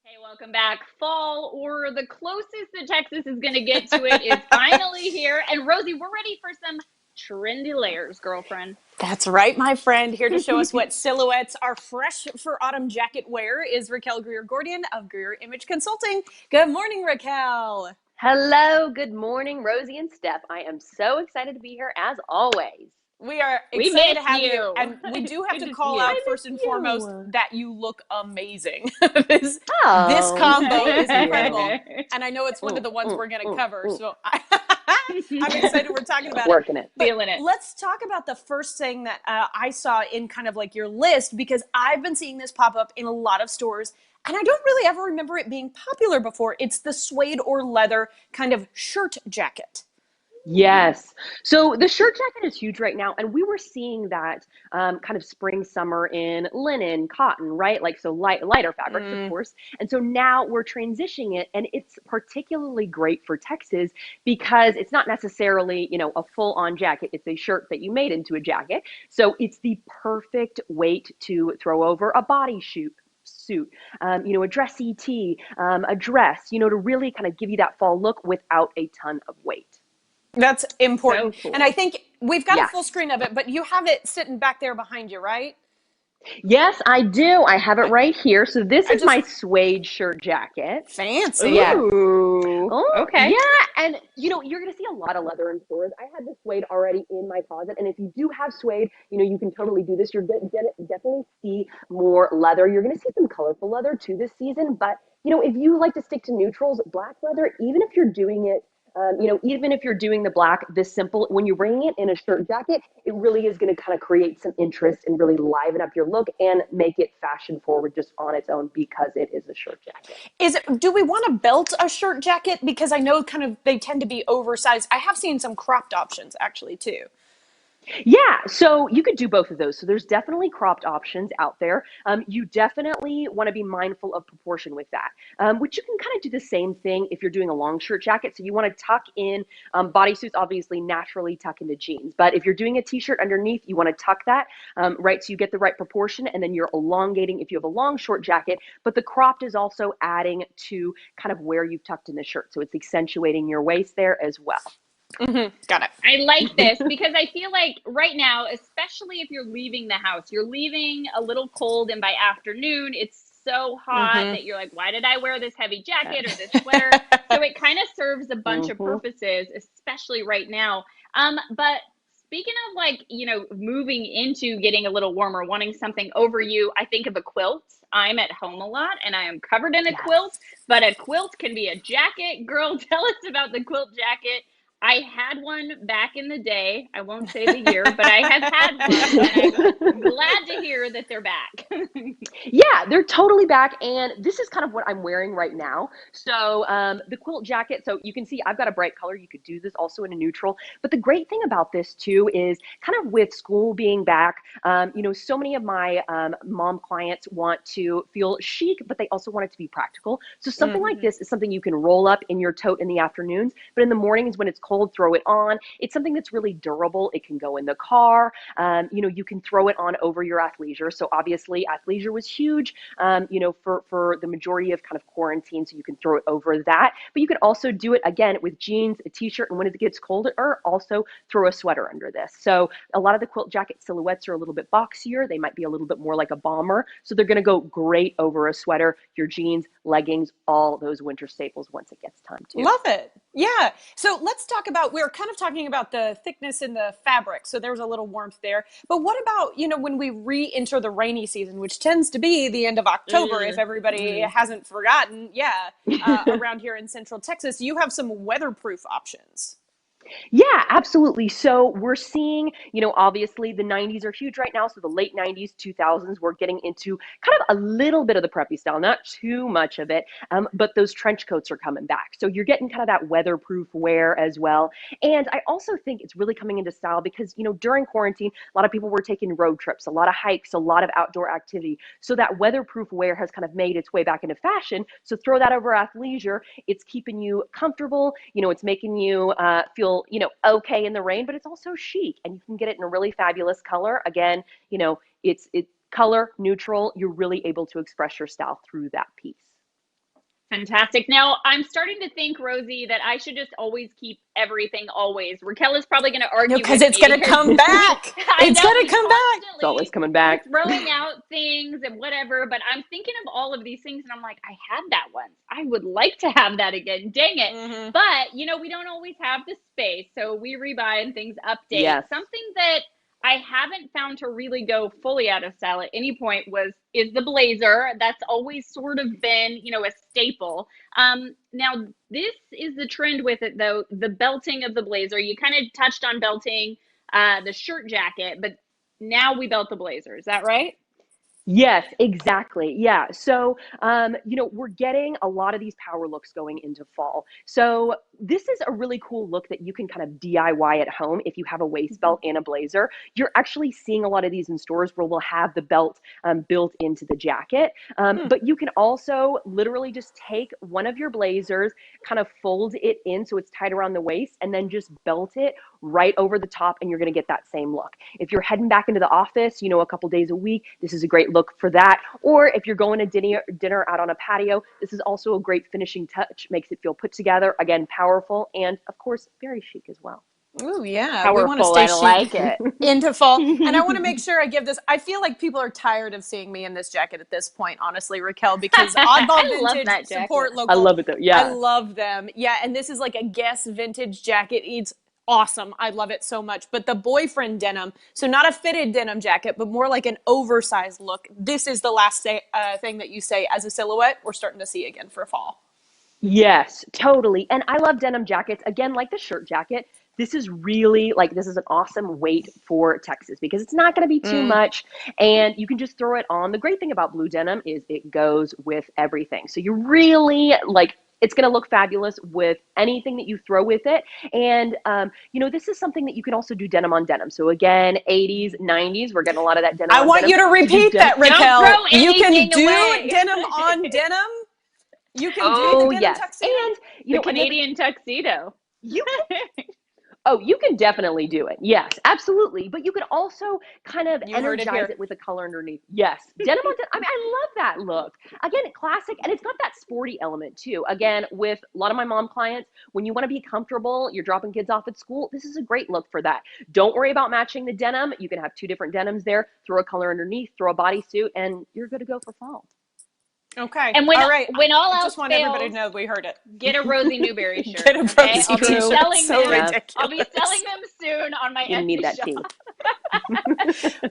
Hey, welcome back. Fall, or the closest that Texas is going to get to it, is finally here. And Rosie, we're ready for some trendy layers, girlfriend. That's right, my friend. Here to show us what silhouettes are fresh for autumn jacket wear is Raquel Greer Gordian of Greer Image Consulting. Good morning, Raquel. Hello, good morning, Rosie and Steph. I am so excited to be here as always. We are We excited to missed have you. you. And we do have Good to to see call you. out I first miss and foremost you. that you look amazing. this Oh, combo is thank incredible. you. And I know it's one of the ones we're going to cover. Mm. So I'm excited we're talking about it. Working it. But Feeling it. let's talk about the first thing that I saw in kind of like your list, because I've been seeing this pop up in a lot of stores and I don't really ever remember it being popular before. It's the suede or leather kind of shirt jacket. Yes. So the shirt jacket is huge right now, and we were seeing that kind of spring, summer in linen, cotton, right? Like so lighter fabrics, of course. And so now we're transitioning it, and it's particularly great for Texas because it's not necessarily, a full-on jacket. It's a shirt that you made into a jacket. So it's the perfect weight to throw over a suit, a dressy tee, a dress, to really kind of give you that fall look without a ton of weight. That's So important. And I cool. think we've got a full Yes. screen of it, but you have it sitting back there behind you, right? Yes, I do. I have it right here. So this I is just my suede shirt jacket. fancy. Yes. Ooh. Oh, Okay. yeah. And you're going to see a lot of leather in stores. I had the suede already in my closet. And if you do have suede, you can totally do this. You're going to definitely see more leather. You're going to see some colorful leather too this season. But, if you like to stick to neutrals, black leather, even if you're doing the black this simple, when you're bringing it in a shirt jacket, it really is going to kind of create some interest and really liven up your look and make it fashion forward just on its own because it is a shirt jacket. Do we want to belt a shirt jacket? Because I know kind of they tend to be oversized. I have seen some cropped options actually too. Yeah, so you could do both of those. So there's definitely cropped options out there. You definitely want to be mindful of proportion with that, which you can kind of do the same thing if you're doing a long shirt jacket. So you want to tuck in bodysuits, obviously naturally tuck into jeans. But if you're doing a t-shirt underneath, you want to tuck that, right? So you get the right proportion, and then you're elongating if you have a long short jacket. But the cropped is also adding to kind of where you've tucked in the shirt. So it's accentuating your waist there as well. Got it. I like this because I feel like right now, especially if you're leaving the house, you're leaving a little cold, and by afternoon, it's so hot that you're like, why did I wear this heavy jacket or this sweater? So it kind of serves a bunch of Hmm. purposes, especially right now. But speaking of like, moving into getting a little warmer, wanting something over you, I think of a quilt. I'm at home a lot and I am covered in a quilt, Yes. but a quilt can be a jacket. Girl, tell us about the quilt jacket. I had one back in the day. I won't say the year, but I have had one, and I'm glad to hear that they're back. Yeah, they're totally back, and this is kind of what I'm wearing right now. So the quilt jacket. So you can see I've got a bright color. You could do this also in a neutral. But the great thing about this too is kind of with school being back. So many of my mom clients want to feel chic, but they also want it to be practical. So something like Hmm. this is something you can roll up in your tote in the afternoons, but in the mornings when it's cold, throw it on. It's something that's really durable. It can go in the car. You can throw it on over your athleisure. So obviously athleisure was huge, for the majority of kind of quarantine. So you can throw it over that, but you can also do it again with jeans, a t-shirt, and when it gets colder, also throw a sweater under this. So a lot of the quilt jacket silhouettes are a little bit boxier. They might be a little bit more like a bomber. So they're going to go great over a sweater, your jeans, leggings, all those winter staples once it gets time to. Love it. Yeah. So let's talk about, we're kind of talking about the thickness in the fabric. So there's a little warmth there. But what about, when we re-enter the rainy season, which tends to be the end of October, if everybody Mm. hasn't forgotten. Yeah. Around here in Central Texas, you have some weatherproof options. Yeah, absolutely. So we're seeing, obviously the 90s are huge right now. So the late 90s, 2000s, we're getting into kind of a little bit of the preppy style, not too much of it, but those trench coats are coming back. So you're getting kind of that weatherproof wear as well. And I also think it's really coming into style because, during quarantine, a lot of people were taking road trips, a lot of hikes, a lot of outdoor activity. So that weatherproof wear has kind of made its way back into fashion. So throw that over athleisure. It's keeping you comfortable. It's making you feel, okay in the rain, but it's also chic, and you can get it in a really fabulous color. Again, it's color neutral. You're really able to express your style through that piece. Fantastic. Now, I'm starting to think, Rosie, that I should just always keep everything always. Raquel is probably going to No, argue because with it's me going to come back. I It's know going we to come back. It's always constantly coming we're back. throwing out things and whatever, but I'm thinking of all of these things and I'm like, I had that once. I would like to have that again. Dang it. Mm-hmm. But, we don't always have the space, so we rebuy and things update. Yes. Something that I haven't found to really go fully out of style at any point is the blazer. That's always sort of been, a staple. Now this is the trend with it though, the belting of the blazer. You kind of touched on belting the shirt jacket, but now we belt the blazer. Is that right? Yes, exactly. Yeah. So, we're getting a lot of these power looks going into fall. So, this is a really cool look that you can kind of DIY at home if you have a waist belt and a blazer. You're actually seeing a lot of these in stores where we'll have the belt built into the jacket. But you can also literally just take one of your blazers, kind of fold it in so it's tight around the waist, and then just belt it right over the top, and you're going to get that same look. If you're heading back into the office, a couple days a week, this is a great look for that. Or if you're going to dinner out on a patio, this is also a great finishing touch. Makes it feel put together. Again, powerful, and of course, very chic as well. Oh yeah, Powerful, we want to stay I chic like it. into fall. And I want to make sure I give this. I feel like people are tired of seeing me in this jacket at this point, honestly, Raquel, because Oddball I love Vintage that jacket. support I local. love it though. Yeah. I love them. Yeah, and this is like a Guess vintage jacket. It's awesome. I love it so much. But the boyfriend denim, so not a fitted denim jacket, but more like an oversized look. This is the last thing that you say as a silhouette we're starting to see again for fall. Yes, totally. And I love denim jackets. Again, like the shirt jacket, this is really this is an awesome weight for Texas because it's not going to be too much and you can just throw it on. The great thing about blue denim is it goes with everything. So you really it's going to look fabulous with anything that you throw with it. And, this is something that you can also do denim on denim. So again, 80s, 90s, we're getting a lot of that denim I on want denim. you to repeat that, Raquel. Don't throw You can anything do away. denim on denim. You can do the denim yes. tuxedo. And, the Canadian tuxedo. You you can definitely do it. Yes, absolutely. But you could also kind of energize it with a color underneath. Yes. Denim on denim. I mean, I love that look. Again, classic. And it's got that sporty element too. Again, with a lot of my mom clients, when you want to be comfortable, you're dropping kids off at school, this is a great look for that. Don't worry about matching the denim. You can have two different denims there. Throw a color underneath, throw a bodysuit, and you're good to go for fall. Okay. And when all right. when all I else just want fails, everybody to know we heard it. Get a Rosie Newberry shirt. Get a Rosie I'll be t-shirt. selling So them. ridiculous. I'll be selling them soon on my You Etsy need that shop. team.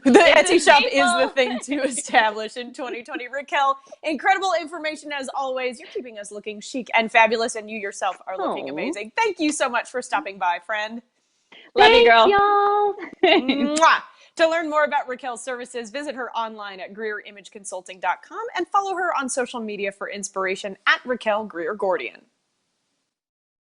The Etsy shop is staple. the thing to establish in 2020. Raquel, incredible information as always. You're keeping us looking chic and fabulous, and you yourself are looking amazing. Thank you so much for stopping by, friend. Love you, girl. y'all. Mwah. To learn more about Raquel's services, visit her online at greerimageconsulting.com and follow her on social media for inspiration at Raquel Greer Gordian.